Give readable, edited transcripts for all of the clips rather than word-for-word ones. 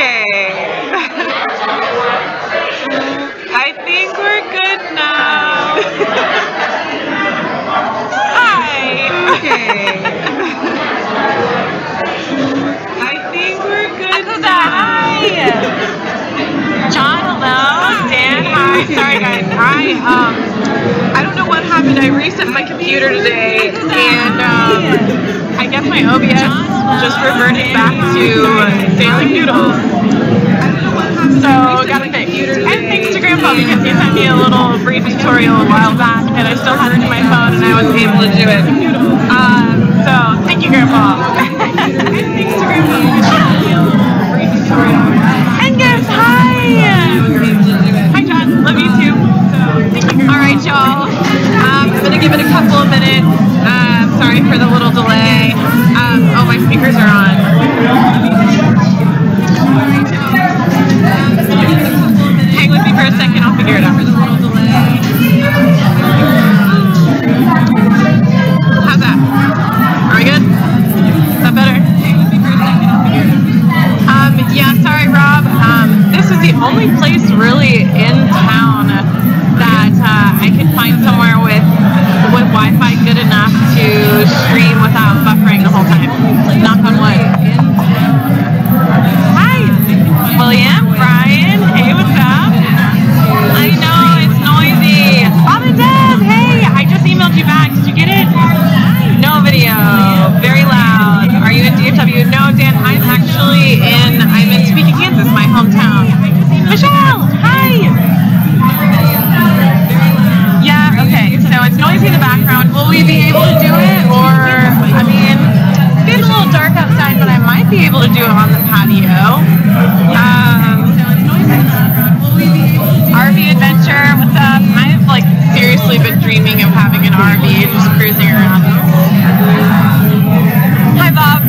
Okay. I think we're good now. Hi. Okay. I think we're good now. Hi. John, hello. Dan, hi. Sorry guys. I don't know what happened. I reset my computer today and I guess my OBS just reverted back to sailing noodles. So gotta fix. And thanks to Grandpa because he sent me a little brief tutorial a while back and I still had it in my phone and I was able to do it. So thank you, Grandpa. And thanks to Grandpa because he sent me a little brief tutorial. And guys, hi! Hi John, love you too. Alright y'all, I'm gonna give it a couple of minutes. Sorry for the little delay. Oh, my speakers are on. Hang with me for a second, I'll figure it out. How's that? Are we good? Is that better? Yeah, sorry Rob. This is the only place really in town that I can find somewhere with Wi-Fi good enough to stream without buffering the whole time. Knock on wood. Hi, William, Brian. Hey, what's up? I know it's noisy. Bob and Deb, hey, I just emailed you back. Did you get it? No video. Very loud. Are you in DFW? No, Dan. I'm in Topeka, Kansas, my hometown. Michelle, hi. Yeah, okay, so it's noisy in the background. Will we be able to do it? Or, I mean, it's getting a little dark outside, but I might be able to do it on the patio. RV adventure, what's up? I've, like, seriously been dreaming of having an RV and just cruising around. Hi, Bob.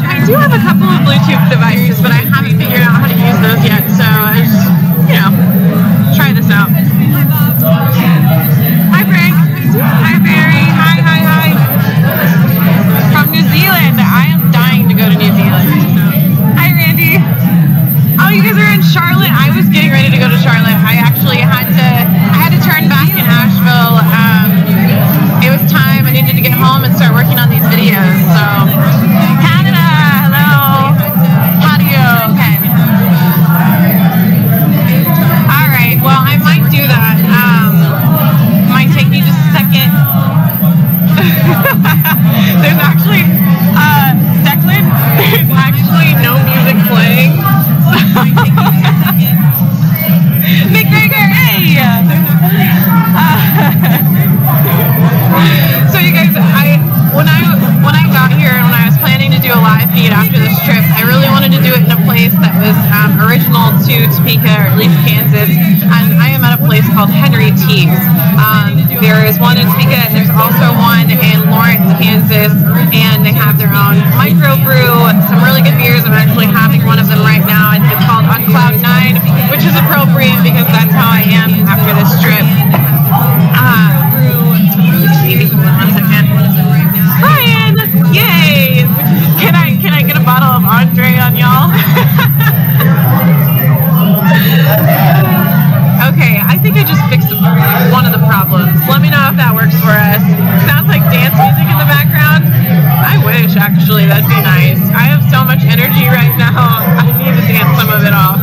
I do have a couple of Bluetooth devices, but I haven't figured out how to use those yet, so I just, you know, try this out. Hi Frank. Hi Barry. Hi. From New Zealand. I am dying to go to New Zealand. Hi Randy. Oh, you guys are in Charlotte? I was getting ready to go to Charlotte. I actually had to turn back in Asheville. It was time. I needed to get home and start working on these videos. So Canada, hello. Patio. Okay. Alright, well I might do that. Might take me just a second. There's actually, Declan, there's actually no music playing. McGregor, hey! So you guys, when I got here and when I was planning to do a live feed after this trip, I really wanted to do it in a place that was original to Topeka, or at least Kansas, and I am at a place called Henry T's. There is one in Topeka, and there's also one in Lawrence, Kansas, and they have their own microbrew, some really good beers. I'm actually having one of them right now, and it's called On Cloud 9, which is appropriate because that's how I am after this trip. Brian! Yay! Can I get a bottle of Andre on y'all? Okay, I think I just fixed one of the problems. Let me know if that works for us. Sounds like dance music in the background. I wish, actually, that'd be nice. I have so much energy right now. I need to dance some of it off.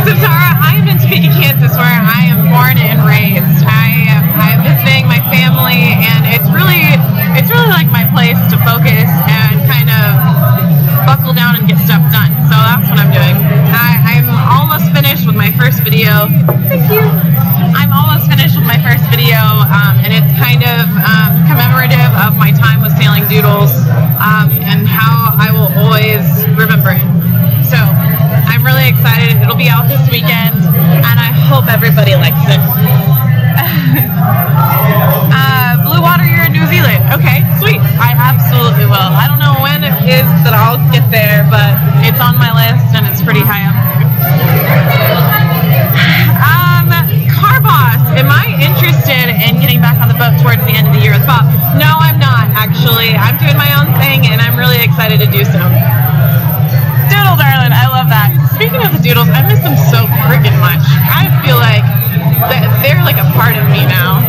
So Tara, I am in Topeka, Kansas, where I am born and raised. I'm visiting my family, and it's really like my place to focus and kind of buckle down and get stuff done. So that's what I'm doing. I'm almost finished with my first video. Thank you. I'm almost finished with my first video, and it's kind of commemorative of my time with Sailing Doodles, and how I will always remember it. So I'm really excited. It'll be out this weekend, and I hope everybody likes it. Blue Water, you're in New Zealand. Okay, sweet. I absolutely will. I don't know when it is that I'll get there, but it's on my list, and it's pretty high up. Car Boss, am I interested in getting back on the boat towards the end of the year with Bob? No, I'm not, actually. actually. I'm doing my own thing, and I'm really excited to do so. Doodle, darling, I love that. Speaking of the doodles, I miss them so freaking much. I feel like they're like a part of me now.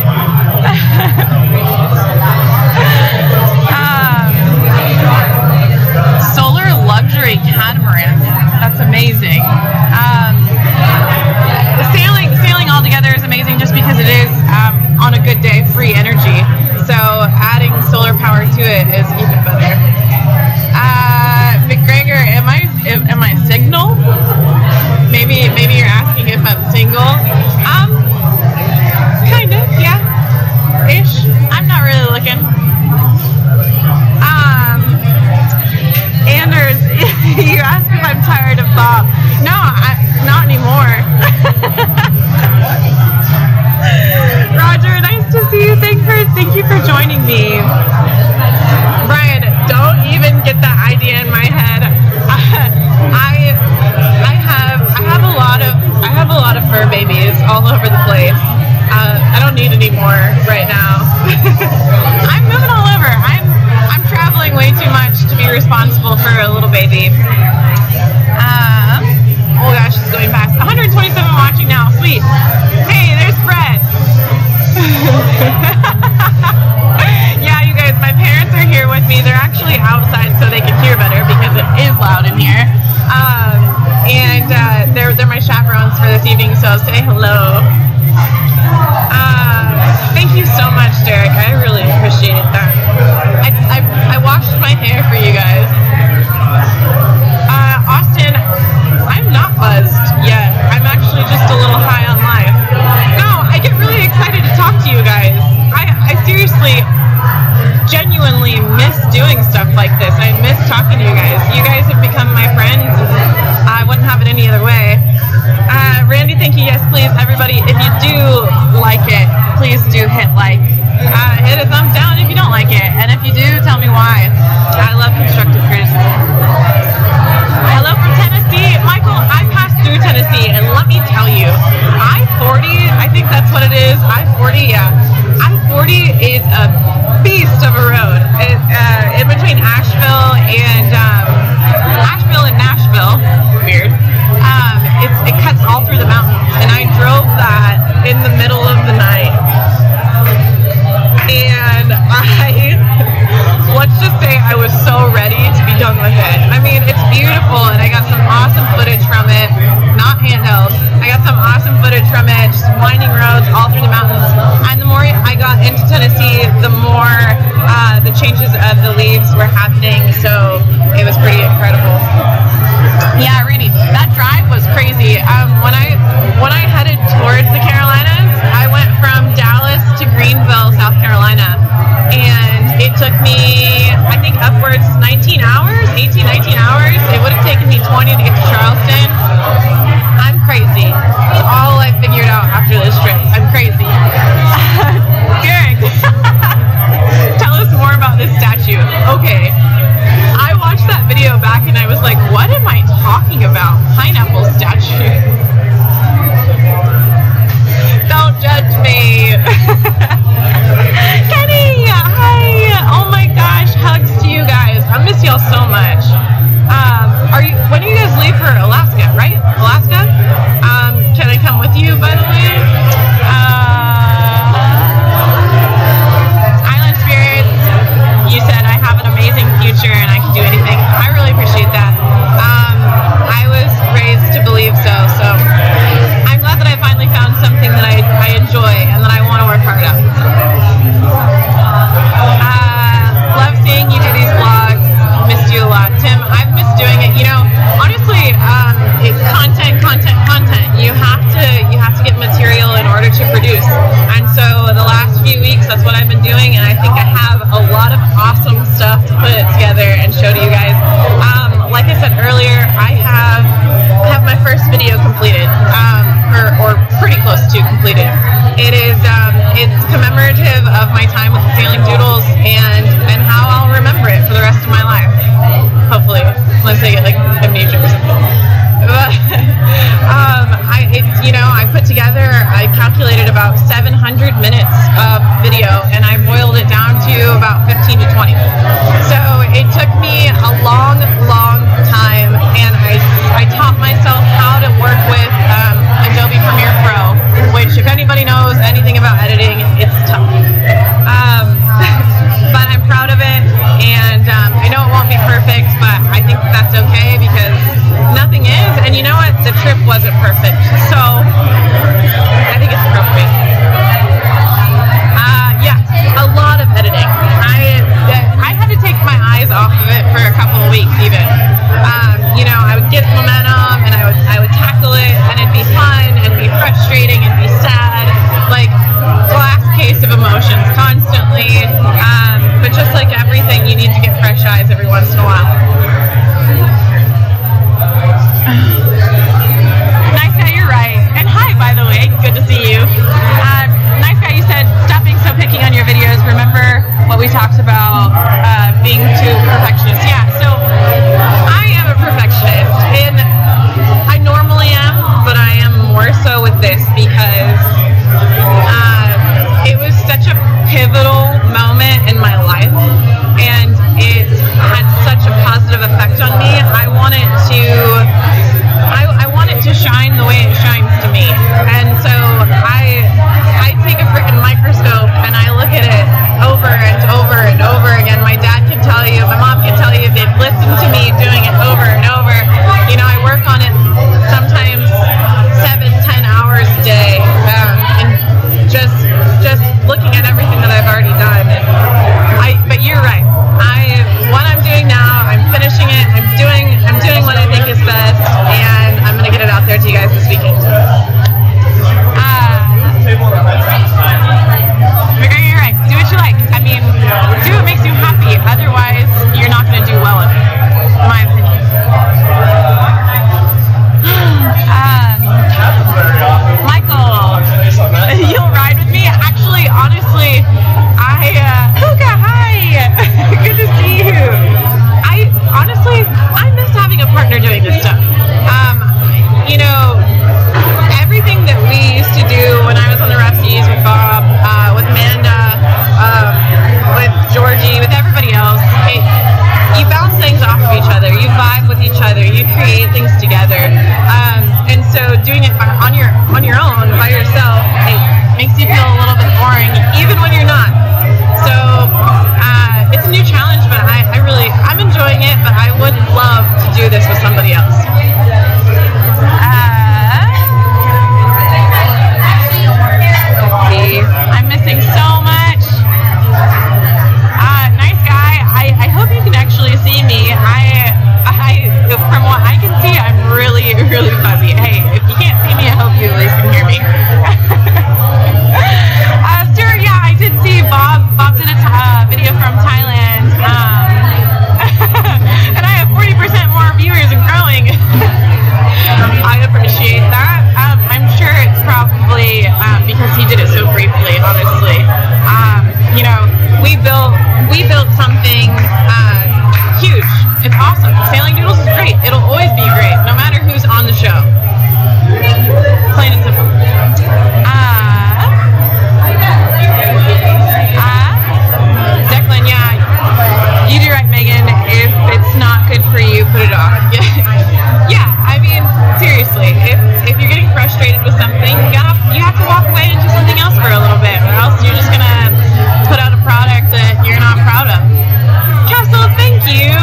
Solar luxury catamaran. That's amazing. Sailing all together is amazing just because it is, on a good day, free energy. So adding solar power to it is even better. McGregor, am I signal? Maybe you're asking if I'm single. Kind of, yeah. Ish. I'm not really looking. Anders, you asked if I'm tired of Bob. No, not anymore. Roger, nice to see you. Thank you for joining me. Brian, don't even get that idea in my head. I have a lot of fur babies all over the place. I don't need any more right now. I'm moving all over. I'm traveling way too much to be responsible for a little baby. Oh gosh, it's going fast. 127 watching now. Sweet. Hey, there's Fred. Yeah, you guys, my parents are here with me. They're actually outside so they can hear better because it is loud in here. And they're my chaperones for this evening, so say hello. Thank you so much, Derek. I really appreciate that. I washed my hair for you guys. Austin, I'm not buzzed yet. I'm actually just a little high on life. No, I get really excited to talk to you guys. I seriously, genuinely miss doing stuff like this. I miss talking to you guys. You guys have become my friends. I wouldn't have it any other way. Randy, thank you. Yes, please, everybody. If you do like it, please do hit like. Hit a thumbs down if you don't like it, and if you do, tell me why. I love constructive criticism. Hello from Tennessee, Michael. I passed through Tennessee, and let me tell you, I-40. I think that's what it is. I-40. Yeah, I-40 is a beast of a road. In between Asheville and Nashville. Weird. It cuts all through the mountains, and I drove that in the middle of the night. And let's just say I was so ready to be done with it. I mean, it's beautiful, and I got some awesome footage from it. Not handheld. I got some awesome footage from it, just winding roads all through the mountains. And the more I got into Tennessee, the more the changes of the leaves were happening, so it was pretty incredible. Yeah, Randy, that drive was crazy. When I headed towards the Carolinas, I went from Dallas to Greenville, South Carolina, and it took me, I think, upwards 19 hours. It would have taken me 20 to get to Charleston. I'm crazy. That's all I figured out after this trip. I'm crazy. Derek, tell us more about this statue. Okay. I watched that video back and I was like, what am I talking about? Pineapple statue. Don't judge me. Kenny, hi. Oh my gosh, hugs to you guys. I miss y'all so much. When do you guys leave for Alaska, right? Alaska? Can I come with you, by the way? Island Spirits, you said I have an amazing future and I can do anything. I really appreciate that. I was raised to believe so I'm glad that I finally found something that I enjoy and that I want to work hard at. Love seeing you do these vlogs. Missed you a lot. Tim, I've missed doing it. You know, honestly, it's content. You have to get material in order to produce. And so the last few weeks, that's what I've been doing, and I think I have a lot of awesome stuff to put together and show to you guys. Like I said earlier, I have my first video completed, or pretty close to completed. It's commemorative of my time with the Sailing Doodles and how I'll remember it for the rest of my life. Hopefully, unless I get like amnesia or something. But I calculated about 700 minutes of video, and I boiled it down to about 15 15 to 20. So it took me a long time, and I taught myself how to work with Adobe Premiere Pro, which, if anybody knows anything about editing, it's tough. But I'm proud of it, and I know it won't be perfect, but I think that's okay because nothing is. And you know what? The trip wasn't perfect, so I think it's appropriate. Yeah, a lot of editing. I had to take my eyes off of it for a couple of weeks even. You know, I would get momentum and I would tackle it, and it'd be fun and be frustrating and be sad, like glass case of emotions constantly. But just like everything, you need to get fresh eyes every once in a while. Nice guy, you're right. And hi, by the way, good to see you. Nice guy, you said stop being so picky on your videos. Remember what we talked about, being too perfectionist. Yeah, so I am a perfectionist, and I normally am, but I am more so with this because it was such a pivotal moment in my life, and it had such a positive effect on me. I want it to shine the way it shines to me, and so I take a freaking microscope and I look at it over and over and over again. My dad can tell you, my mom can tell you, they've listened to me doing it over and over. You know, I work on it sometimes 7-10 hours a day, and just looking at everything that I've already done. And but you're right. What I'm doing now, I'm finishing it. I'm doing what I think is best, and I'm gonna get it out there to you guys this weekend. You're right. Do what you like. I mean, do what makes you happy. Otherwise, you're not gonna do well in it, in my opinion. Michael, you'll ride with me? Actually, honestly, Luca, hi! Good to see you. I miss having a partner doing this stuff. You know, everything that we used to do when I was on the Roughies with Bob, with Amanda, with Georgie, with everybody else, you bounce things off of each other, you vibe with each other, you create things together. And so doing it on your own, by yourself, it makes you feel a little bit boring, even when you're not. So it's a new challenge, but I'm enjoying it, but I would love to do this with somebody else. I'm missing so much. Nice guy. I hope you can actually see me. From what I can see, I'm really fuzzy. Hey, if you can't see me, I hope you at least can hear me. Stuart, yeah, I did see Bob. Bob did a video from Thailand, and I have 40% more viewers and growing. I appreciate that. I'm sure it's probably because he did it so briefly, honestly. You know, we built something huge. It's awesome. Sailing Doodles is great. It'll always be great, no matter who's on the show. Plain and simple. Declan, yeah, you do right, Megan. If it's not good for you, put it off. Yeah, I mean, seriously, if you're getting frustrated with something, you have to walk away and do something else for a little bit, or else you're just gonna put out a product that you're not proud of. Castle, thank you.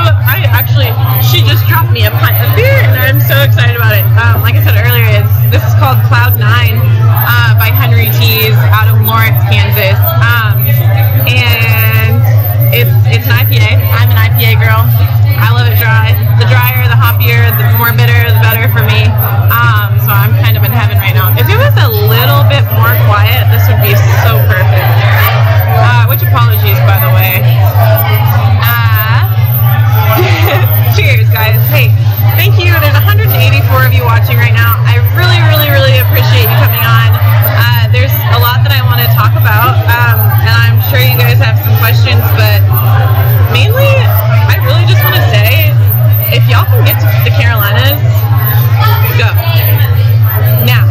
She just dropped me a pint of beer, and I'm so excited about it. Like I said earlier, this is called Cloud 9 by Henry Tees out of Lawrence, Kansas, and it's an IPA. I'm an IPA girl. I love it dry. The drier, the hoppier, the more bitter, the better for me. So I'm kind of in heaven right now. If it was a little bit more quiet, this would be so perfect. Which apologies, by the way. Cheers, guys. Hey, thank you. There's 184 of you watching right now. I really appreciate you coming on. There's a lot that I want to talk about, and I'm sure you guys have some questions, but mainly, I really just want to say, if y'all can get to the Carolinas, go. Now.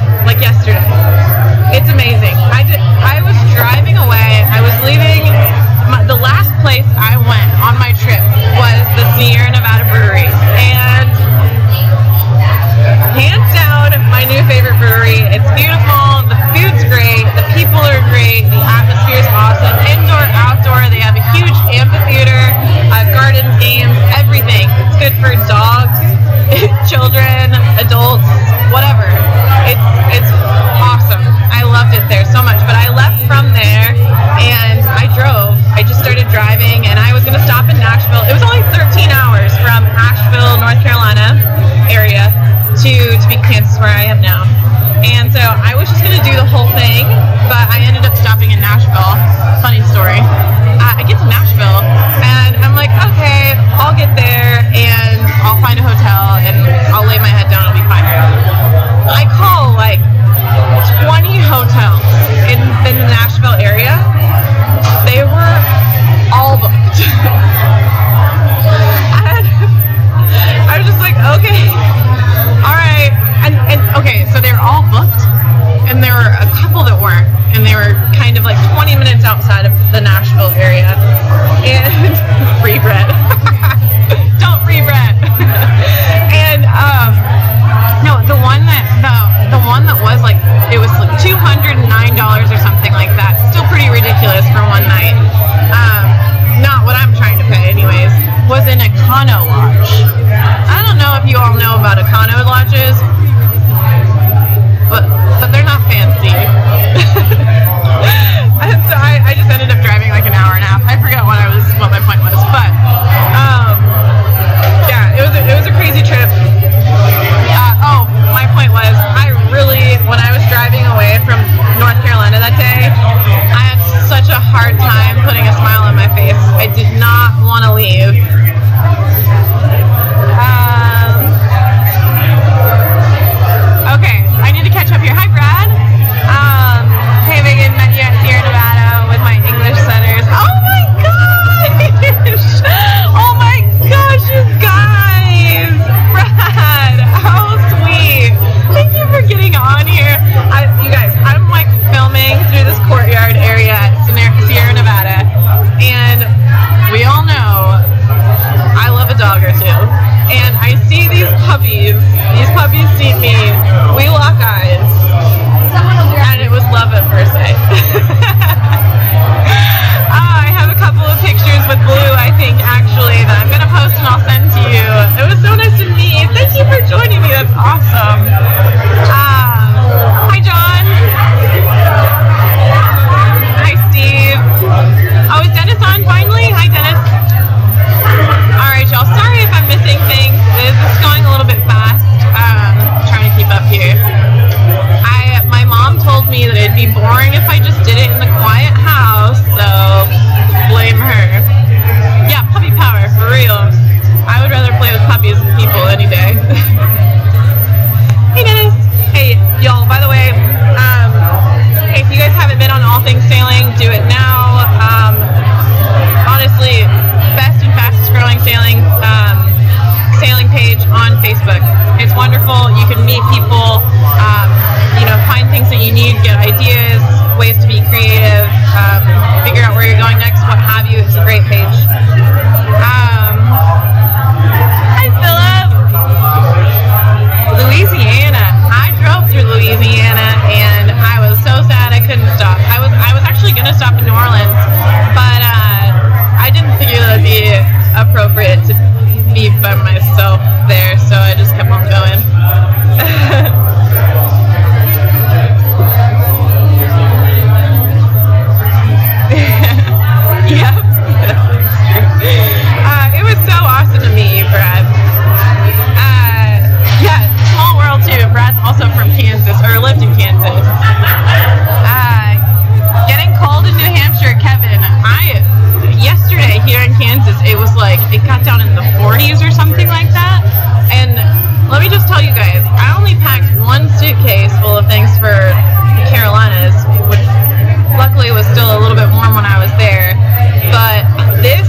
children, adults, whatever. It's awesome. I loved it there so much. But I left from there and I drove. I just started driving and I was going to stop in Nashville. It was only 13 hours from Asheville, North Carolina area to Topeka, Kansas, where I am now. And so I was just going to do the whole thing, but I ended up stopping in Nashville. Funny story. I get to Nashville and I'm like, okay, I'll get there and I'll find a hotel and I'll lay my head down, I'll be fine. I call like 20 hotels in the Nashville area. They were all booked. And I was just like, okay, all right. And okay, so they were all booked and there were a couple that weren't, and they were kind of like 20 minutes outside of the Nashville area. And free bread. Don't free bread. And no, the one that was like, it was like $209 or something like that. Still pretty ridiculous for one night. Not what I'm trying to pay anyways. Was in a Econo Lodge. I don't know if you all know about Econo Lodges, but they're not fancy. And so I just ended up driving like an hour and a half. I forget what my point was, but yeah, it was a crazy trip. My point was, when I was driving away from North Carolina that day, I had such a hard time putting a smile on my face. I did not want to leave. Okay, I need to catch up here. Hi, Brad. Hey, Megan, met you at Sierra Nevada with my English centers. Oh my gosh! Oh my gosh, you guys! Brad, how sweet! Thank you for getting on here. You guys, I'm like filming through this courtyard area at Sierra Nevada, and we all know I love a dog or two. And I see these puppies. These puppies see me. We lock eyes. And it was love at first sight. I have a couple of pictures with Blue, I think, actually, that I'm going to post and I'll send to you. It was so nice to meet you. Thank you for joining me. That's awesome. Hi, John. Hi, Steve. Oh, is Dennis on finally? Hi, Dennis. All right, y'all. Sorry if I'm missing things. This is going a little bit fast. Trying to keep up here. My mom told me that it'd be boring if I just did it in the quiet house, so blame her. Yeah, puppy power, for real. I would rather play with puppies than people any day. Hey, Dennis. Hey, y'all, by the way, if you guys haven't been on All Things Sailing, do it now. Honestly, best and fastest growing sailing page on Facebook. It's wonderful. You can meet people, find things that you need, get ideas, ways to be creative, figure out where you're going next, what have you. It's a great page. Hi, Philip. Louisiana. I drove through Louisiana and I was so sad I couldn't stop. I was actually going to stop in New Orleans, but I didn't figure that would be appropriate to be by myself there, so I just kept on going. Yep, that's true. It was so awesome to meet you, Brad. Yeah, small world too. Brad's also from Kansas, or lived in Kansas. Getting cold in New Hampshire, Kevin. Yesterday here in Kansas, it was like, it got down in the 40s or something like that. And let me just tell you guys, I only packed one suitcase full of things for the Carolinas, which luckily was still a little bit warm when I was there. But this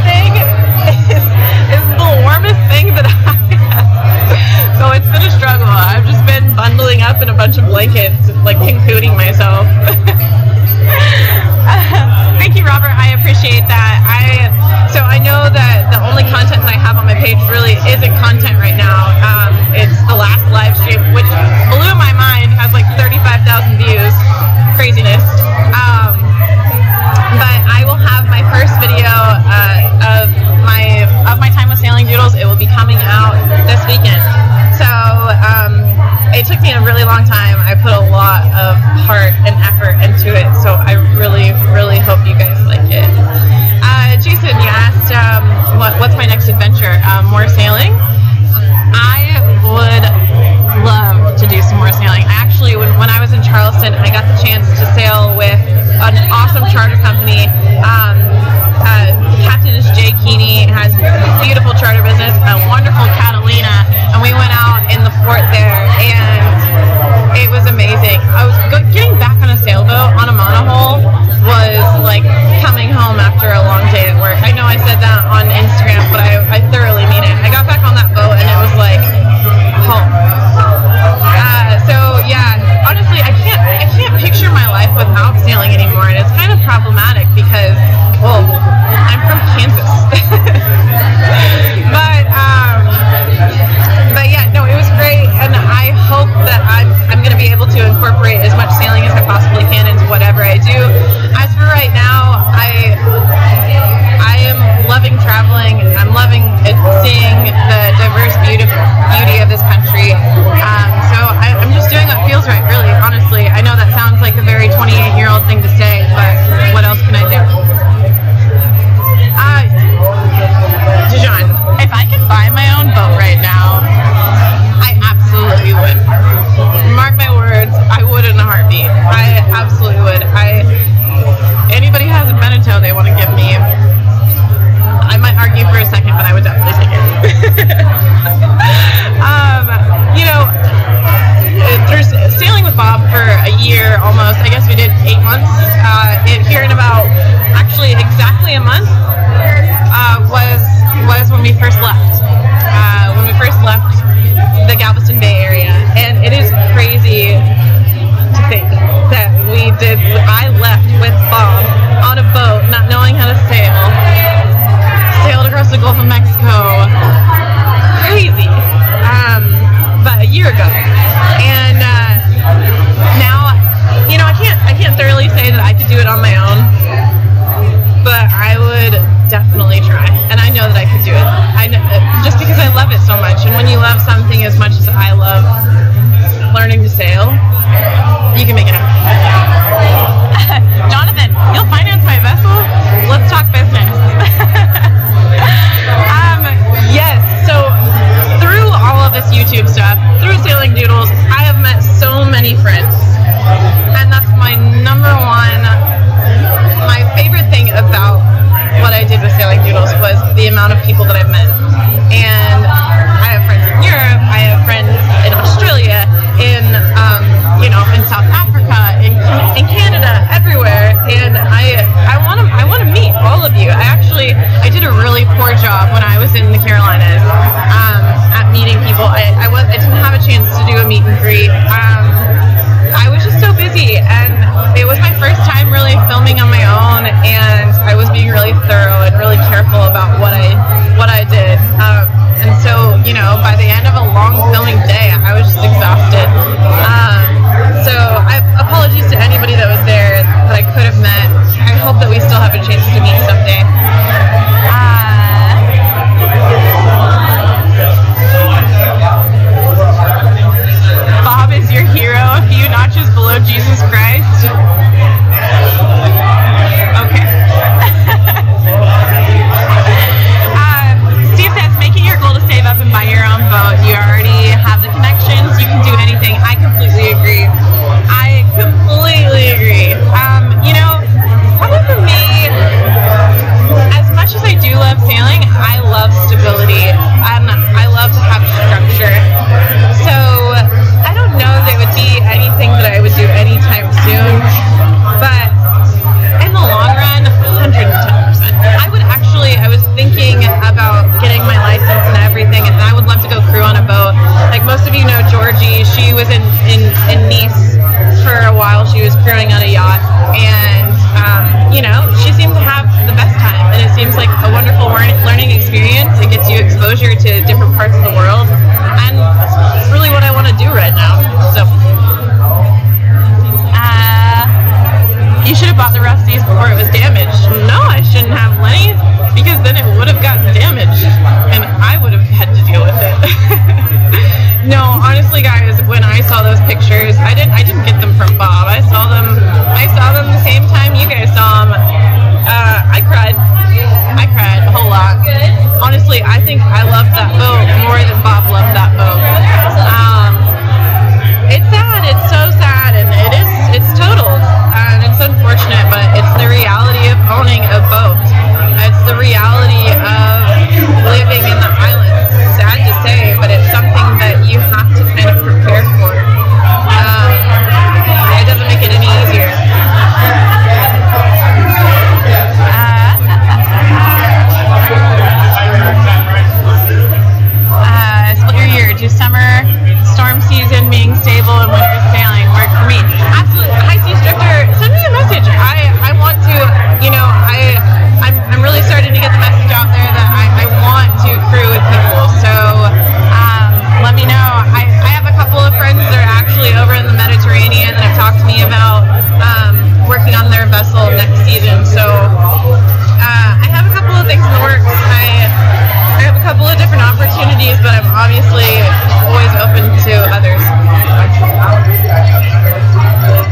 thing is the warmest thing that I have. So it's been a struggle. I've just been bundling up in a bunch of blankets, like pink-cooting myself. Thank you, Robert. I appreciate that. So I know that the only content that I have on my page really isn't content right now. It's the last live stream, which blew my mind, has like 35,000 views. Craziness. But I will have my first video of my time with Sailing Doodles. It will be coming out this weekend. time. I put a lot of heart and effort into it, so I really, really hope you guys like it. Jason, you asked what's my next adventure? More sailing? I would love to do some more sailing. Actually, when I was in Charleston, I got the chance to sail with an awesome charter company. Captain is Jay Keeney, has a beautiful charter business, a wonderful Catalina, and we went out in the fort there, and it was amazing. I was getting back on a sailboat on a monohull was like coming home after a long day at work. I know I said that on Instagram, but I thoroughly mean it. I got back on that boat and it was like home. So yeah, honestly, I can't picture my life without sailing anymore, and it's kind of problematic because, well, I'm from Kansas. But yeah, no, it was great, and I hope that I'm going to be able to incorporate as much sailing as I possibly can into whatever I do. As for right now, I am loving traveling. I'm loving seeing the diverse beauty of this country. So I'm just doing what feels right, really, honestly. I know that sounds like a very 28-year-old thing to say, but what else can I do? Dijon, if I could buy my own boat right now, I absolutely would. Mark my words, I would in a heartbeat. I absolutely would. Anybody who has a Beneteau they want to give me, I might argue for a second, but I would definitely take it. There's sailing with Bob for a year almost. I guess we did 8 months. Here in about, actually exactly a month, was when we first left. When we first left the Galveston Bay area, and it is crazy to think that I left with Bob on a boat, not knowing how to sail, sailed across the Gulf of Mexico. Crazy. But a year ago, and now, I can't thoroughly say that I could do it on my own, but I would definitely try, and I know that I could do it. I know, just because I love it so much, and when you love something as much as I love learning to sail, you can make it happen. Jonathan, you'll finance my vessel? Let's talk business. Yes, so through all of this YouTube stuff, through Sailing Doodles, I have met so many friends, and that's my number one, my favorite thing about what I did with Sailing Doodles was the amount of people that I've met. And I have friends in Europe, I have friends in Australia, in South Africa, in Canada, everywhere, and I want to meet all of you. I did a really poor job when I was in the Carolinas at meeting people. I didn't have a chance to do a meet and greet. I was just so busy, and it was my first time really filming on my own, and I was being really thorough and really careful about what I did. And so, by the end of a long filming day, I was just exhausted. So apologies to anybody that was there that I could have met. I hope that we still have a chance to meet someday. Bob is your hero, a few notches below Jesus Christ. Okay. Steve says, make it your goal to save up and buy your own boat. You already have the connections. You can do anything. I completely agree. Probably for me, as much as I do love sailing, I love stability, and I love to have structure. So I don't know that it would be anything that I would do anytime soon, but in the long run, 110%. I was thinking about getting my license and everything, and I would love to go crew on a boat. Like most of you know Georgie, she was in Nice for a while. She was crewing on a yacht, and she seemed to have the best time, and it seems like a wonderful learning experience. It gets you exposure to different parts of the world, and it's really what I want to do right now. So you should have bought the Rusties before it was damaged. No, I shouldn't have, Lenny, because then it would have gotten damaged, and I would have had to deal with it. No, honestly, guys, when I saw those pictures, I didn't I think I loved that boat more than Bob loved that boat. It's sad. It's so sad, and it's totaled, and it's unfortunate, but it's the reality of owning a boat. It's the reality of living in the islands. Sad to say, but it's something that you have to kind of prepare for. It doesn't make it any easier. Split your year. Do summer storm season being stable and winter sailing work for me? Absolutely. High Seas Drifter, send me a message. I want to, I'm really starting to get the message out there that I want to crew with people. So let me know. I have a couple of friends that are actually over in the Mediterranean that have talked to me about working on their vessel next season. So I have a couple of things in the works. I have a couple of different opportunities, but I'm obviously always open to others.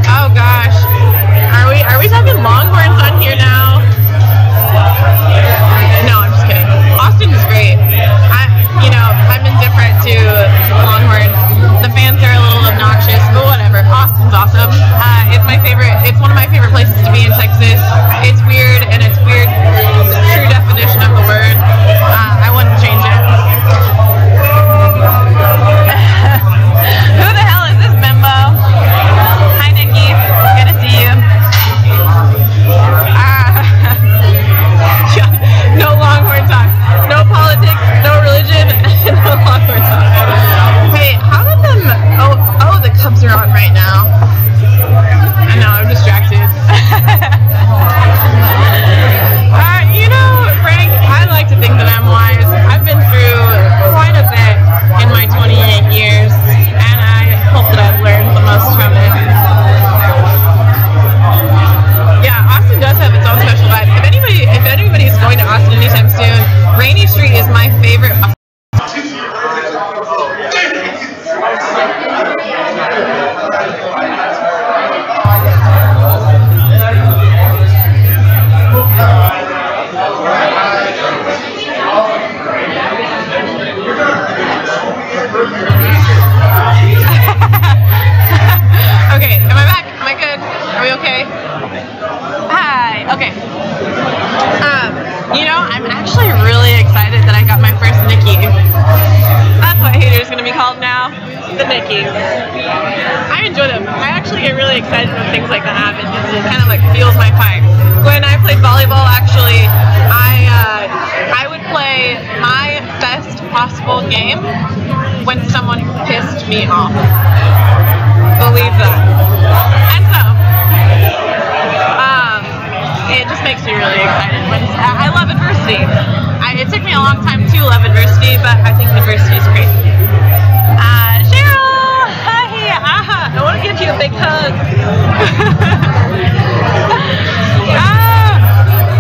Oh gosh, are we talking Longhorns on here now? No, I'm just kidding. Austin is great. I'm indifferent to Longhorns. The fans are a little obnoxious, but whatever. Austin's awesome. It's my favorite. It's one of my favorite places to be in Texas. It's weird, and it's weird. True definition of the word. I wouldn't change it. Who the hell is this bimbo? Hi, Nikki. Good to see you. No Longhorn talk. No politics. No religion. No Longhorn talk. Hey, how did them? Oh, the Cubs are on right now. I know. I'm distracted. Frank, I like to think that I'm wise. I've been through quite a bit in my 28 years, and I hope that I've learned the most from it. Yeah, Austin does have its own special vibe. If anybody's going to Austin anytime soon, Rainy Street is my favorite. Okay, am I back? Am I good? Are we okay? Hi. Okay. I'm actually really excited that I got my first Nikki. That's what haters going to be called now. The Nickies. I enjoy them. I actually get really excited when things like that happen. It kind of like fuels my fire. When I played volleyball, actually, I would play my best possible game when someone pissed me off. Believe that. And so, it just makes me really excited. I love adversity. It took me a long time to love adversity, but I think adversity is great. Cheryl! Hi! I want to give you a big hug.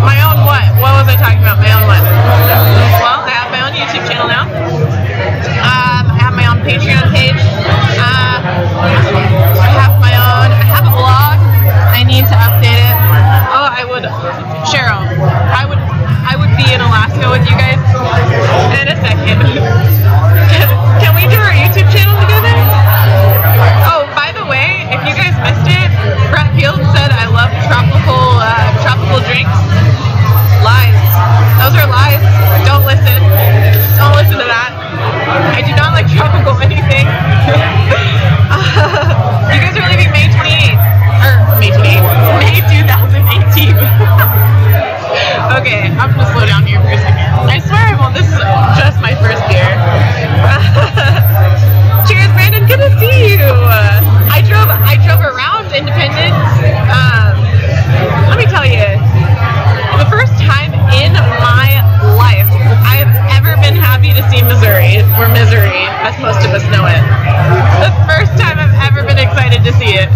My own what? What was I talking about? My own what? Well, I have my own YouTube channel now. I have my own Patreon page. I have a blog. I need to update it. Oh, Cheryl, I would be in Alaska with you guys in a second. Can we do our YouTube channel together? Oh, by the way, if you guys missed it, Brett Field said I love tropical drinks. Lies. Those are lies. Don't listen. Don't listen to that. I do not like tropical anything. You guys are leaving May 28th. May 2018. Okay, I'm gonna slow down here for a second. I swear, this is just my first beer. Cheers, Brandon. Good to see you. I drove around Independence. Let me tell you, the first time in my life I've ever been happy to see Missouri, or Misery, as most of us know it. The first time I've ever been excited to see it.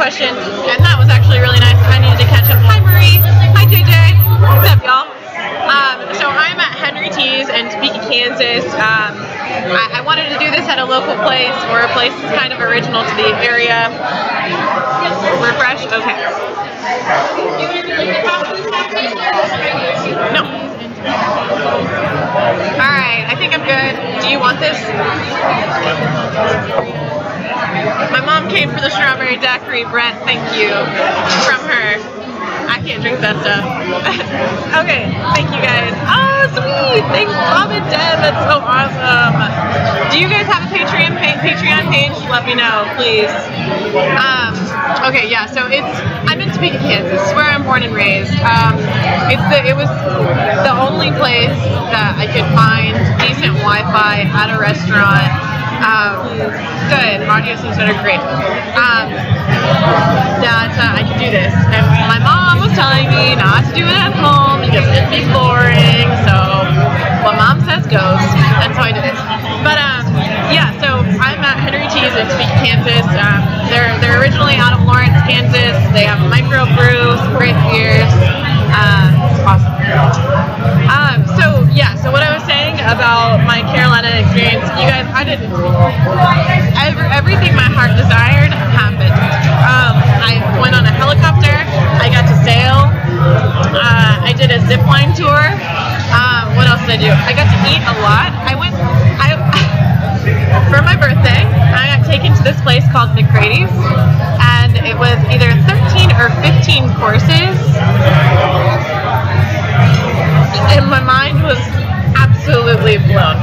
questions, and that was actually really nice. I needed to catch up. Hi Marie. Hi JJ. What's up, y'all? So I'm at Henry T's in Topeka, Kansas. I wanted to do this at a local place or a place that's kind of original to the area. Refresh? Okay. No. Alright, I think I'm good. Do you want this? My mom came for the strawberry daiquiri, Brent, thank you. From her. I can't drink that stuff. Okay, thank you guys. Oh, sweet! Thanks, Bob and Deb. That's so awesome. Do you guys have a Patreon page? Let me know, please. Okay, yeah. So I'm in Topeka, Kansas, where I'm born and raised. It was the only place that I could find decent Wi-Fi at a restaurant. Good. Audio seems better. Great. That I could do this. And my mom was telling me not to do it at home because it'd be boring. So what mom says goes. And so I did it. But yeah. So I'm at Henry T's in Topeka, Kansas. They're originally out of Lawrence, Kansas. They have a microbrew, some great beers. It's awesome. So yeah. So what I was saying about my Carolina experience, you guys, everything my heart desired happened. I went on a helicopter. I got to sail. I did a zip line tour. What else did I do? I got to eat a lot. For my birthday, I got taken to this place called McCrady's, and it was either 13 or 15 courses. And my mind was absolutely blown.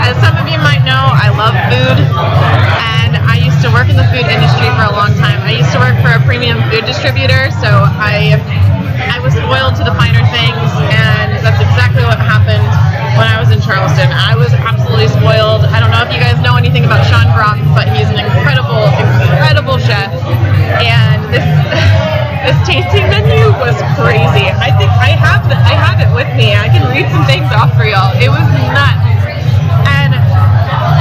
As some of you might know, I love food, and I used to work in the food industry for a long time. I used to work for a premium food distributor, so I was spoiled to the finer things, and that's exactly what happened when I was in Charleston. I was absolutely spoiled. I don't know if you guys know anything about Sean Brock, but he's an incredible, incredible chef, and this tasting menu was crazy. I think I have it with me. I can read some things off for y'all. It was nuts. And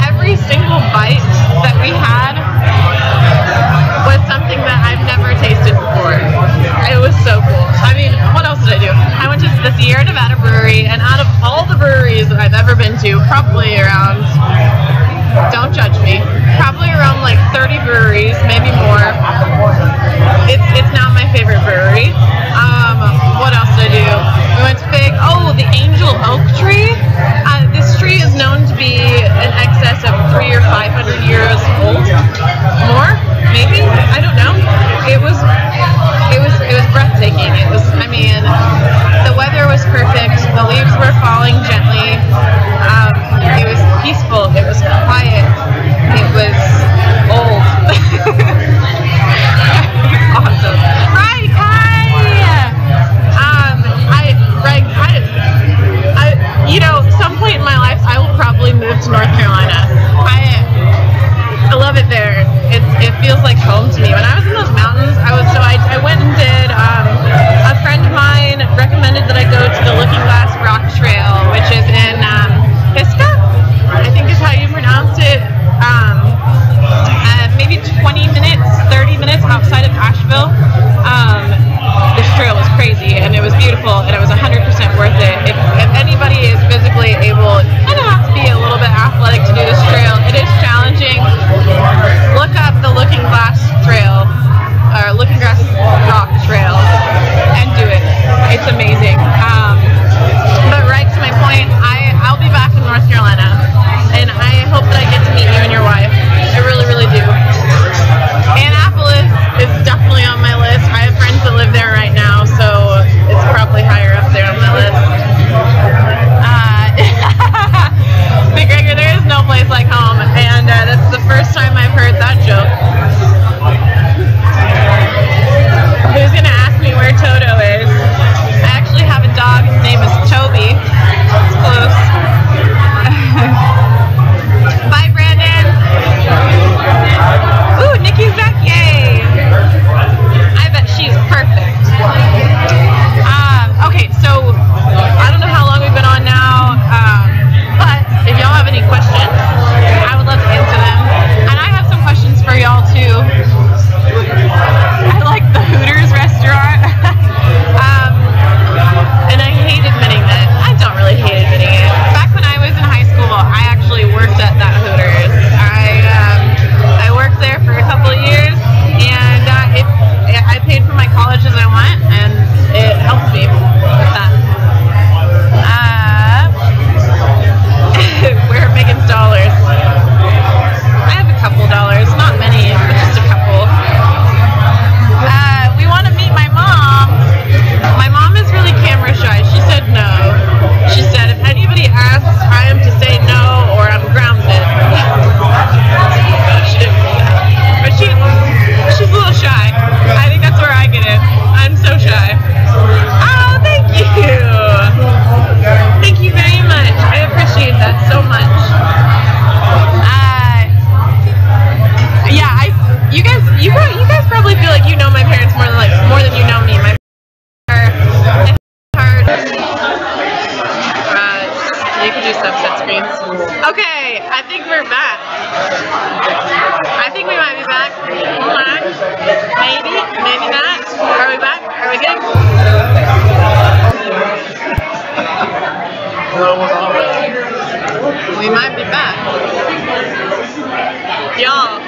every single bite that we had was something that I've never tasted before. It was so cool. I mean, what else did I do? I went to the Sierra Nevada brewery, and out of all the breweries that I've ever been to, probably around, don't judge me, probably around like 30 breweries, maybe more. It's now my favorite brewery. What else did I do? We went to the Angel Oak Tree. This tree is known to be in excess of 300 or 500 years old. More? Maybe? I don't know. It was breathtaking. The weather was perfect. The leaves were falling gently. It was peaceful. It was quiet. It was old. Awesome. Right, hi! Some point in my life, I will probably move to North Carolina. I love it there. It feels like home to me. When I was in those mountains, I went and did, a friend of mine recommended that I go to the Looking Glass Rock Trail, which is in Pisgah, I think is how you pronounce it. Maybe 20 minutes, 30 minutes outside of Asheville. This trail was crazy, and it was beautiful, and it was 100% worth it. If anybody is physically able, you kind of have to be a little bit athletic to do this trail. It is challenging. Look up the Looking Glass Trail, or Looking Glass Rock Trail, and do it. It's amazing. But right to my point, I'll be back in North Carolina, and I hope that I get to meet you and your wife. I really, really do. Annapolis is definitely on my list. I have friends that live there right now, so it's probably higher up there on my list. McGregor, there is no place like home, and that's the first time I've heard that joke. Who's gonna ask me where Toto is? I actually have guys probably feel like you know my parents more than you know me. My parents are hard. You can do subset screens. Okay, I think we're back. I think we might be back. Hold on. Maybe, maybe not. Are we back? Are we good? No, we're not back. We might be back. Y'all.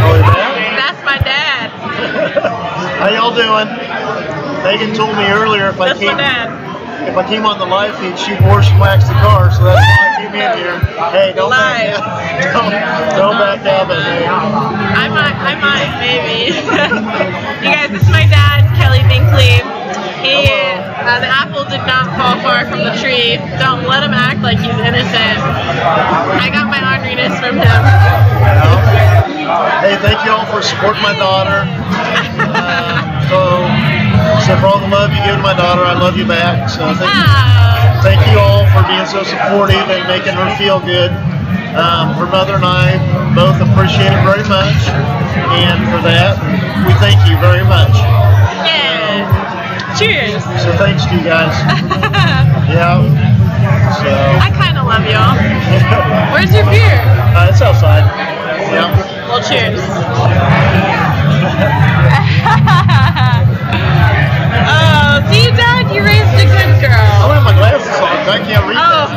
Oh, yeah? That's my dad. How y'all doing? Megan told me earlier if I came on the live feed, she'd wash and wax the car, so that's why I came in here. Hey, don't back up at me. I might, maybe. You guys, this is my dad, Kelly Binkley. The apple did not fall far from the tree. Don't let him act like he's innocent. I got my orneriness from him. Hey, thank you all for supporting my daughter. So for all the love you give to my daughter, I love you back. So thank you all for being so supportive and making her feel good. Her mother and I both appreciate it very much, and for that, we thank you very much. Yeah. Cheers. So thanks to you guys. Yeah. So. I kind of love y'all. Where's your beer? It's outside. Yeah. Well, cheers. Oh, see, Dad, you raised a good girl. I don't have my glasses on, so I can't read that.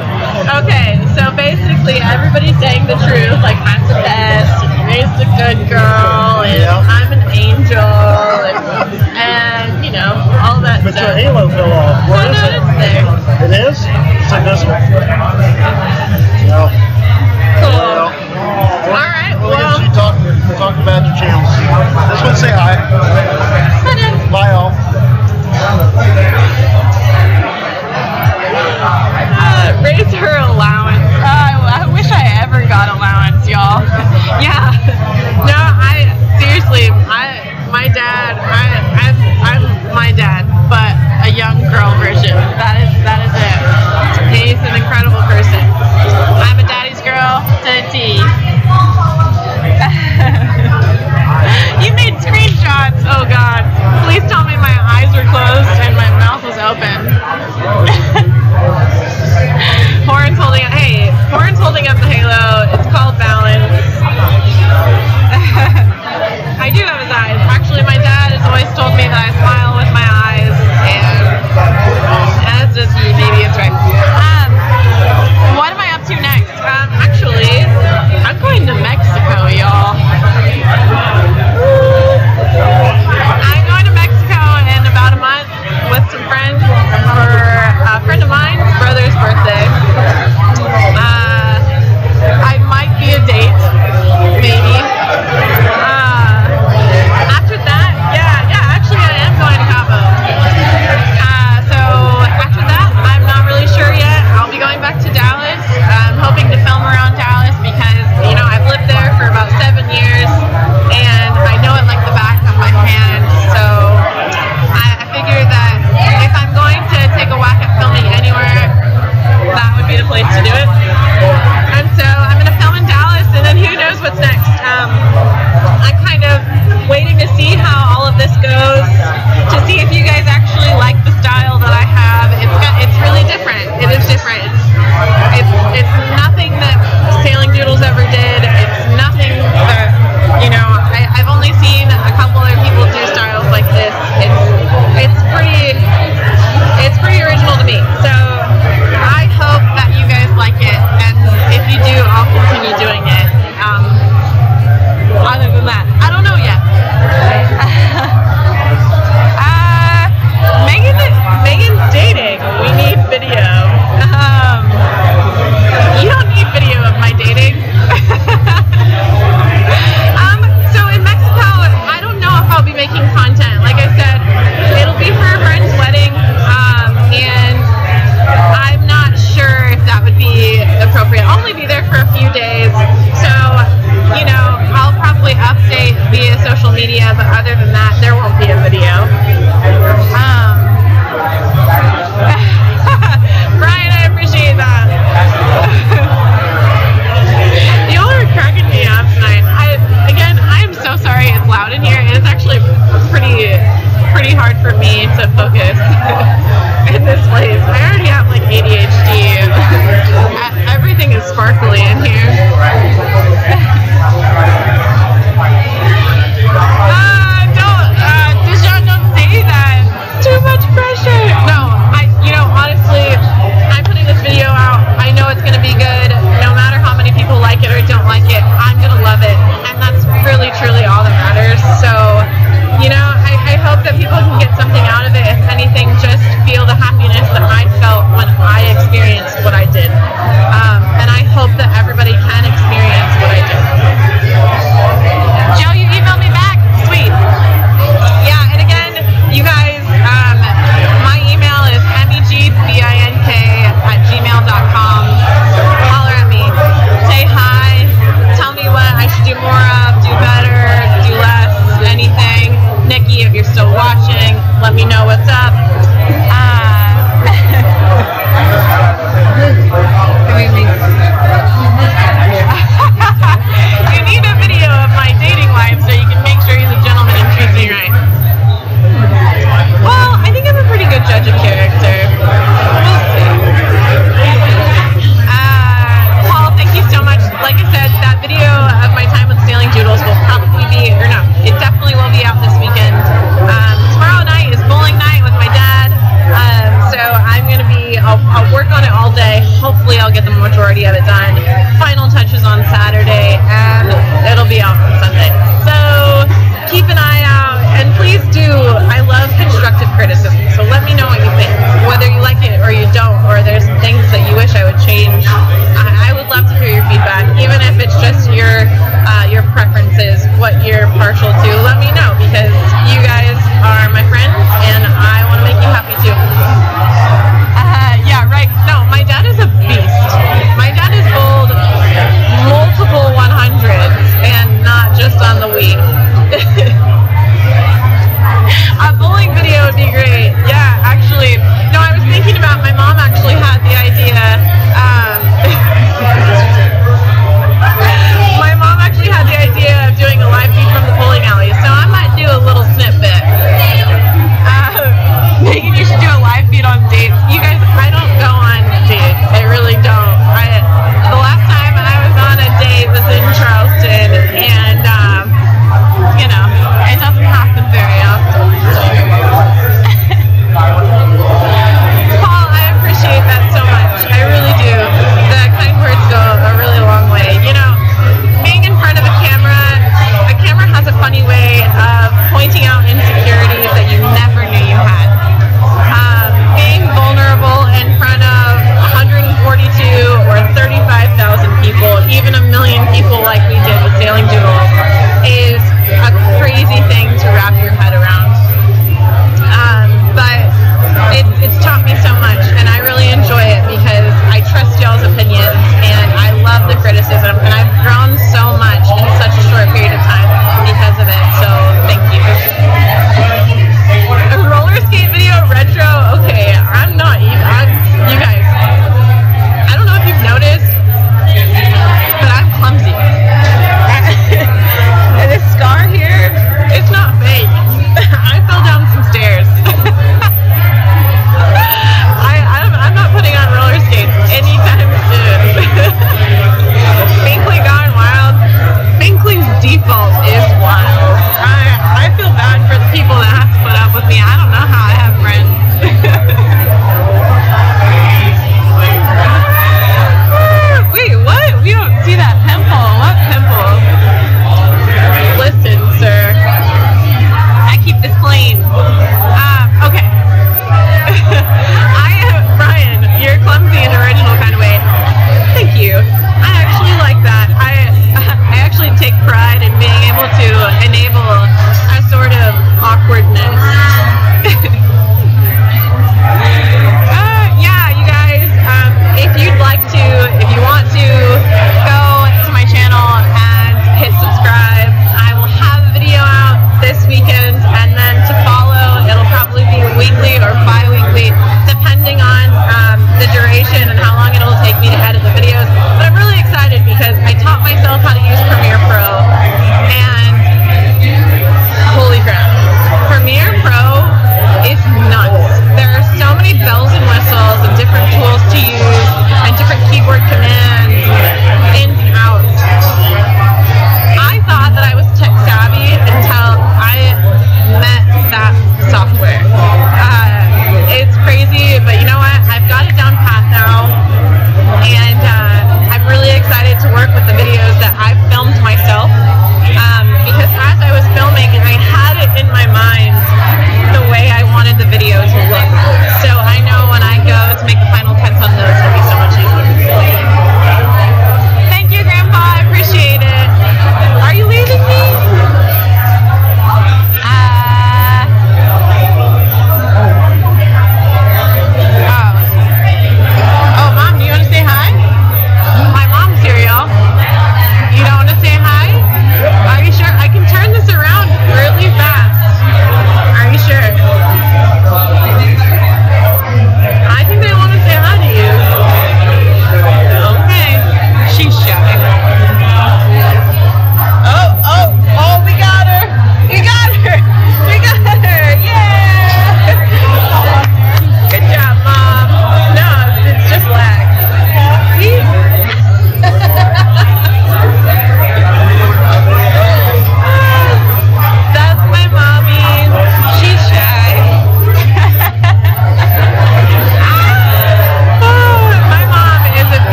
Okay. So basically, everybody's saying the truth. Like, I'm the best. You raised a good girl, and I'm an angel, and you know, all that but stuff. But your halo fell off. Where is it? It's there. It is? It's like this one. Yeah. Cool. All right. Well, you talk about your channels. This one, say hi. Bye, all. Raise her allowance. I wish I ever got allowance, y'all. Yeah. No, seriously, my dad, I'm my dad, but a young girl version. That is it. He's an incredible person. I'm a daddy's girl to a T. You made screenshots. Oh God. Please tell me my eyes were closed and my mouth was open. Horn's holding up. Hey, Horn's holding up the halo. It's called balance. I do have his eyes. Actually, my dad has always told me that I smile with my eyes, and that's just maybe it's right. What am I up to next? Actually, I'm going to Mexico, y'all. I'm going to Mexico in about a month with some friends for a friend of mine's brother's birthday. I might be a date, maybe. After that, actually I am going to Cabo. So after that, I'm not really sure yet. I'll be going back to Dallas. I'm hoping to film around Dallas because, you know, I've lived there for about 7 years and I know it like the back of my hand. So I figure that if I'm going to take a whack at filming anywhere, that would be the place to do it. And so I'm going to film in Dallas, and then who knows what's next. I'm kind of waiting to see how all of this goes, to see if you guys actually like the style that I have. It's really different. It is different. It's nothing that Sailing Doodles ever did. It's nothing that, you know, I've only seen a couple other people do styles like this. It's pretty original to me. So I hope that you guys like it, and if you do, I'll continue doing it. Other than that, I don't know yet. Megan's dating. We need video. You don't need video of my dating. So in Mexico, I don't know if I'll be making content. Like I said, it'll be for a friend's wedding, and I'm not sure if that would be appropriate. I'll only be there for a few days, so, you know, I'll probably update via social media, but other than that, there won't be a video. Brian, I appreciate that. Y'all are cracking me up tonight. I am so sorry it's loud in here. for me to focus in this place. I already have like ADHD. Everything is sparkly in here. Don't say that. Too much pressure. No, honestly, I'm putting this video out. I know it's gonna be good. No matter how many people like it or don't like it, I'm gonna love it, and that's really, truly all that matters. So, I hope that people can get something out of it. If anything, just feel the happiness that I felt when I experienced what I did. And I hope that everybody can experience what I did. Joe, you emailed me back? Sweet. Yeah, and again, you guys, my email is megbink@gmail.com. Holler at me. Say hi. Tell me what I should do more of, do better, do less, anything. Nikki, if you're still watching, let me know what's up. You need a video of my dating life so you can make sure he's a gentleman and treats me right. Well, I think I'm a pretty good judge of character. We'll see. Paul, thank you so much. Like I said, that video of my time with Sailing Doodles will probably be, or no, it definitely will be out this weekend. Tomorrow night is bowling night with my dad, so I'm going to be, I'll work on it all day. Hopefully I'll get the majority of it done. Final touches on Saturday, and it'll be out on Sunday. So keep an eye out, and please do. I love constructive criticism, so let me know what you think, whether you like it or you don't, or there's things that you wish I would change. I would love to hear your feedback, even if it's just your preferences, what you're partial to. Let me know, because you guys are my friends, and I want to make you happy too. Yeah, right. No, my dad is a beast. My dad is bowled multiple 100s, and not just on the Wii. A bowling video would be great. Yeah, actually. No, I was thinking about, my mom actually had the idea. My mom actually had the idea of doing a live feed from the bowling alley. So I'm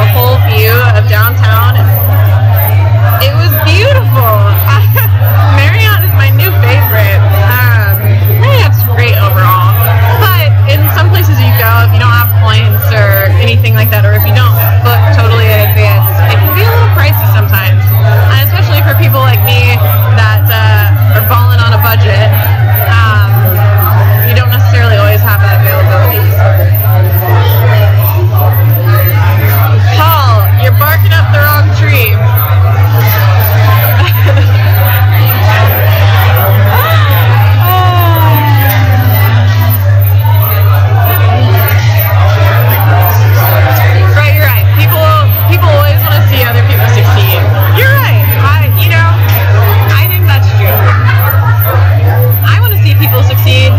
a whole view of downtown. It was beautiful. Marriott is my new favorite. Marriott's great overall. But in some places you go, if you don't have points or anything like that, or if you don't book totally in advance, it can be a little pricey sometimes. And especially for people like me that are balling on a budget, you don't necessarily always have that availability. Paul, you're barking up the wrong tree. Right, you're right. People always want to see other people succeed. You're right. I think that's true. I want to see people succeed.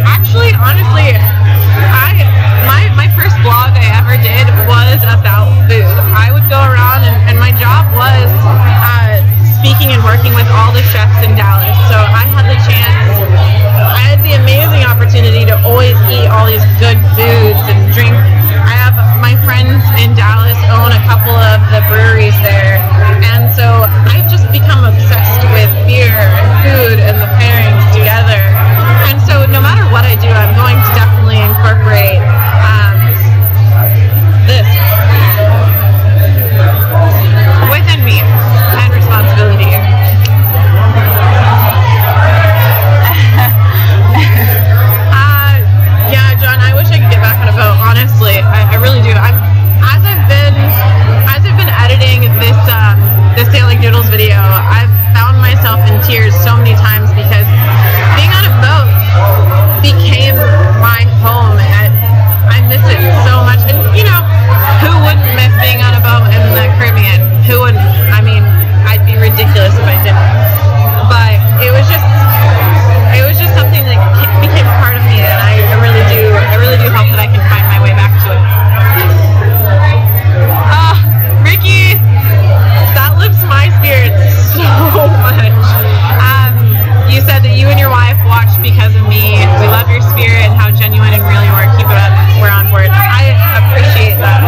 Actually, honestly, my first blog I ever did was about food. I would go around and my job was speaking and working with all the chefs in Dallas. So I had the amazing opportunity to always eat all these good foods and drink. I have my friends in Dallas own a couple of the breweries there, and so I've just become obsessed with beer and food and the pairings together. And so no matter what I do, I'm going to definitely incorporate this within me and responsibility. Yeah, John, I wish I could get back on a boat. Honestly, I really do. As I've been editing this Sailing Noodles video, I've found myself in tears so many times because being on a boat became my home, and I miss it so much. And who wouldn't miss being on a boat in the Caribbean? Who wouldn't? I mean, I'd be ridiculous if I didn't. But it was just something that became a part of me, and I really do hope that I can find my way back to it. Ricky, that lifts my spirits so much. You said that you and your wife watched because of me. We love your spirit and how genuine and real you are. Keep it up. We're on board. I appreciate that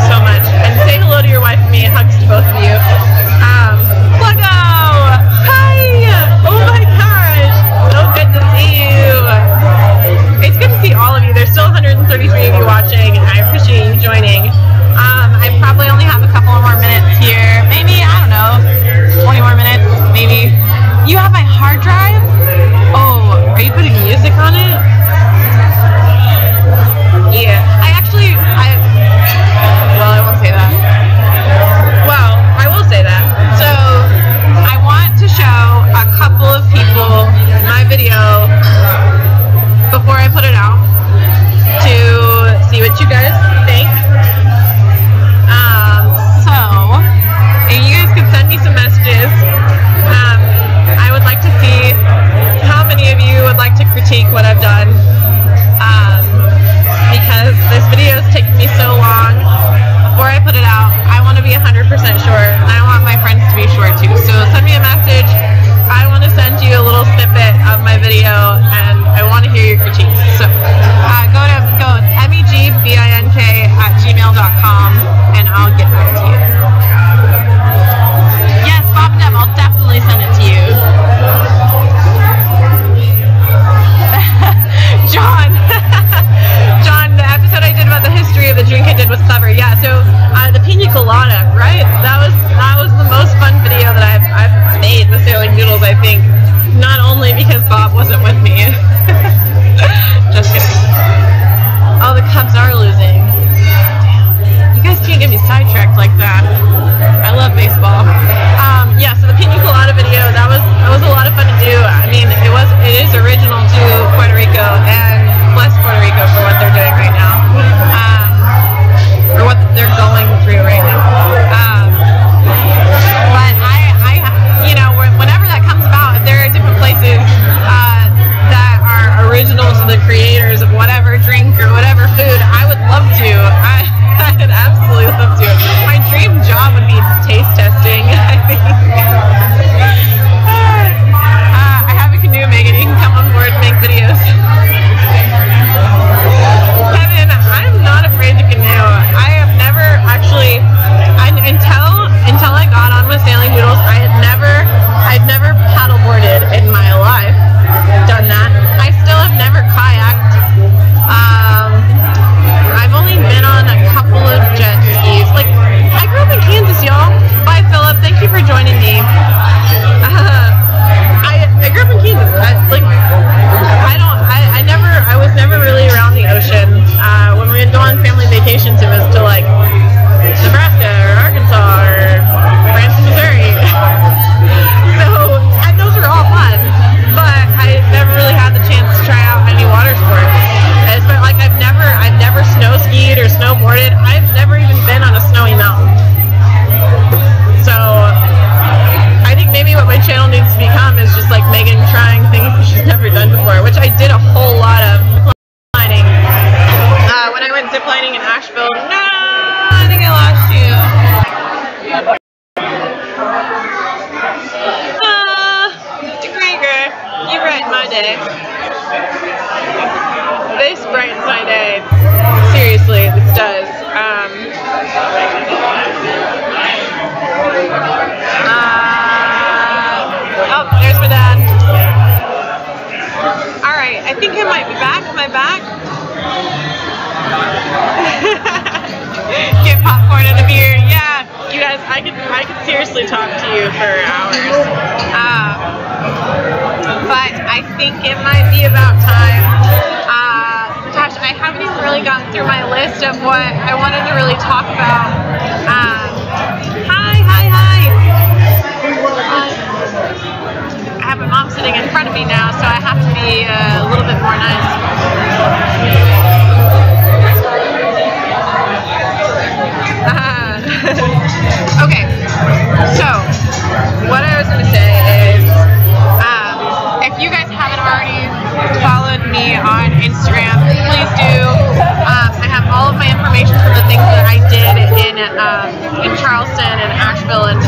so much. And say hello to your wife and me. Hugs to both of you. Pluggo! Hi! Oh my gosh! So good to see you. It's good to see all of you. There's still 133 of you watching, and I appreciate you joining. I probably only have a couple more minutes here. Maybe, I don't know, 20 more minutes, maybe. You have my hard drive? Oh, are you putting music on it? Yeah. I won't say that. Well, I will say that. So, I want to show a couple of people my video before I put it out to see what you guys think. And you guys can send me some messages. I would like to see how many of you would like to critique what I've done, because this video is taking me so long. Before I put it out, I want to be 100% sure, and I want my friends to be sure too. So send me a message. I want to send you a little snippet of my video, and I want to hear your critiques. So go megbink@gmail.com, and I'll get back to you. Yes, Bob and Deb, I'll definitely send it to you. John, the episode I did about the history of the drink I did was clever. Yeah, so the pina colada, right? That was the most fun video that I've made with Sailing Noodles, I think. Not only because Bob wasn't with me. Just kidding. Oh, the Cubs are losing. Damn. You guys can't get me sidetracked like that. I love baseball. Yeah, so the pina colada video, that was a lot of fun to do. I mean, it is original to Puerto Rico, and bless Puerto Rico for what they're doing right now. Or what they're going through right now. But whenever that comes about, if there are different places that are original to the creators of whatever drink or whatever food, I would love to. I'd absolutely love to. My dream job would be taste testing, I think. I have a canoe, Megan. You can come on board and make videos. Kevin, vacations, it was to like Nebraska or Arkansas or Branson, Missouri. So, and those are all fun, but I never really had the chance to try out any water sport. It's been like I've never snow skied or snowboarded. I've never even been on a snowy mountain. So I think maybe what my channel needs to become is just like Megan trying things she's never done before, which I did a whole lot of ziplining. When I went ziplining in Asheville. No, I think I lost you. DeGregor, you brighten my day. This brightens my day. Seriously, this does. Oh, there's my dad. Alright, I think I might be back. Am I back? Get popcorn and a beer. Yeah, you guys, I could seriously talk to you for hours. But I think it might be about time. Gosh, I haven't even really gotten through my list of what I wanted to really talk about. Hi. I have my mom sitting in front of me now, so I have to be a little bit more nice. Okay, so what I was going to say is, if you guys haven't already followed me on Instagram, please do. I have all of my information from the things that I did in Charleston and Asheville and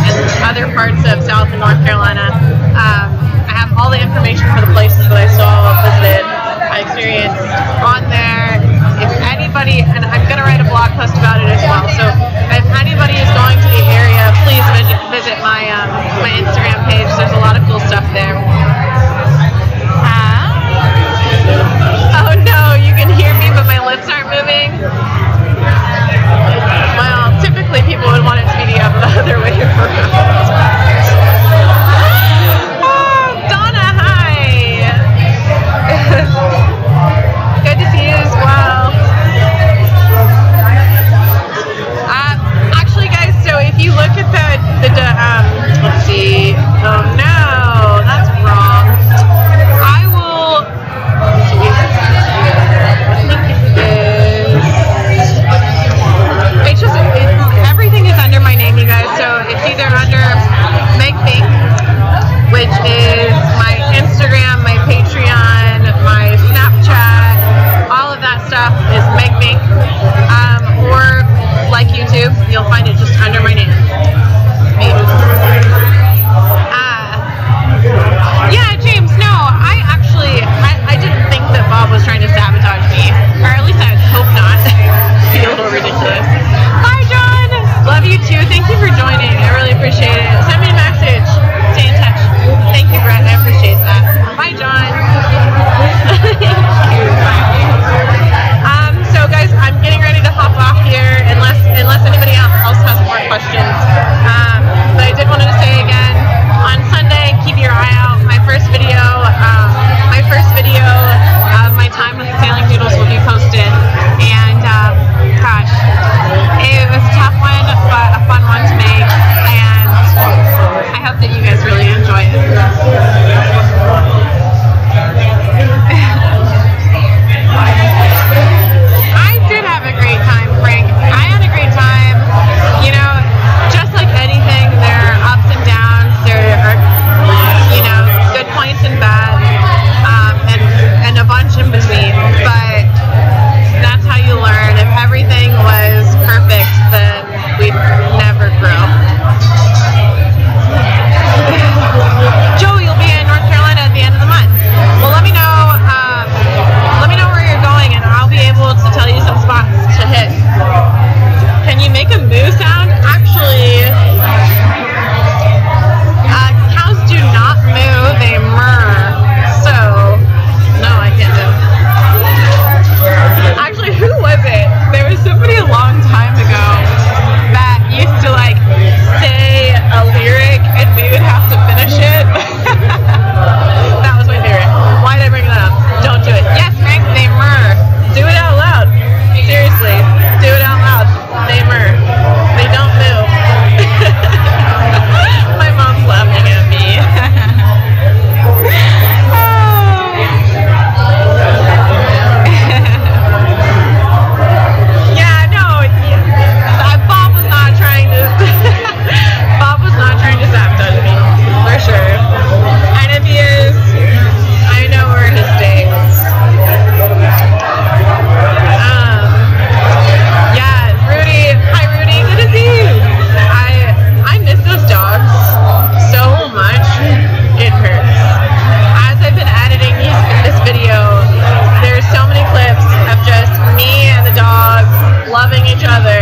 other parts of South and North Carolina. I have all the information for the places that I saw, visited, I experienced on there. If anybody, and I'm going to write a blog post about it as well, so if anybody is going to the area, please visit my my Instagram page. There's a lot of cool stuff there. Oh no, you can hear me, but my lips aren't moving. Well, typically people would want it to be the other way around. Oh, Donna, hi. Good to see you as well. each other.